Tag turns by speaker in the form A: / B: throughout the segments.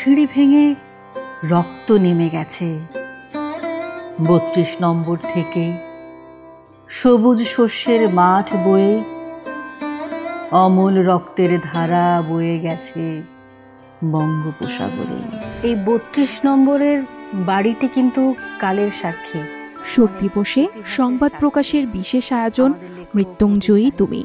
A: সিঁড়ি ভেঙে রক্ত নেমে গেছে। ৩২ নম্বর থেকে সবুজ শস্যের মাঠ বয়ে অমল রক্তের ধারা বয়ে গেছে বঙ্গোপসাগরে। এই ৩২ নম্বরের বাড়িটি কিন্তু কালের সাক্ষী।
B: শোক দিবসে সংবাদ প্রকাশের বিশেষ আয়োজন মৃত্যুঞ্জয়ী তুমি।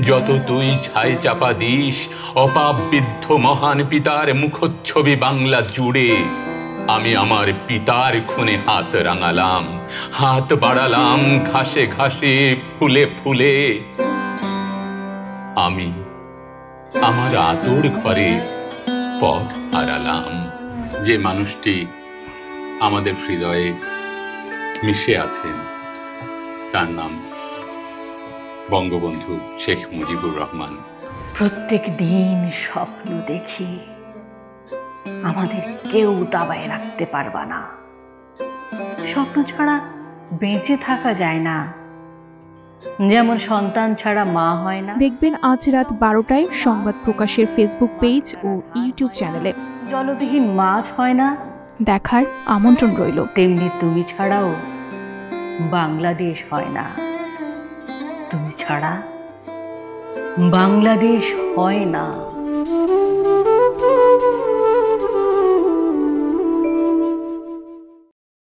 C: যত তুই ছাই চাপা দিস অপাপ বিদ্ধ মহান পিতার মুখচ্ছবি বাংলা জুড়ে, আমি আমার পিতার খুনে হাত রাঙালাম, হাত বাড়ালাম ঘাসে ঘাসে ফুলে ফুলে। আমি আমার আতর ঘরে পথ হারালাম। যে মানুষটি আমাদের হৃদয়ে মিশে আছেন তার নাম বঙ্গবন্ধু শেখ মুজিবুর রহমান।
A: প্রত্যেক দিন স্বপ্ন দেখি, আমাদের কেউ দাবায় রাখতে পারবা না। স্বপ্ন ছাড়া বেঁচে থাকা যায় না, যেমন সন্তান ছাড়া মা হয় না।
B: দেখবেন আজ রাত 12টায় সংবাদ প্রকাশের ফেসবুক পেজ ও ইউটিউব চ্যানেলে।
A: জলবিহীন মাছ হয় না,
B: দেখার আমন্ত্রণ রইল।
A: তেমনি তুমি ছাড়াও বাংলাদেশ হয় না, তুমি ছাড়া বাংলাদেশ হয় না।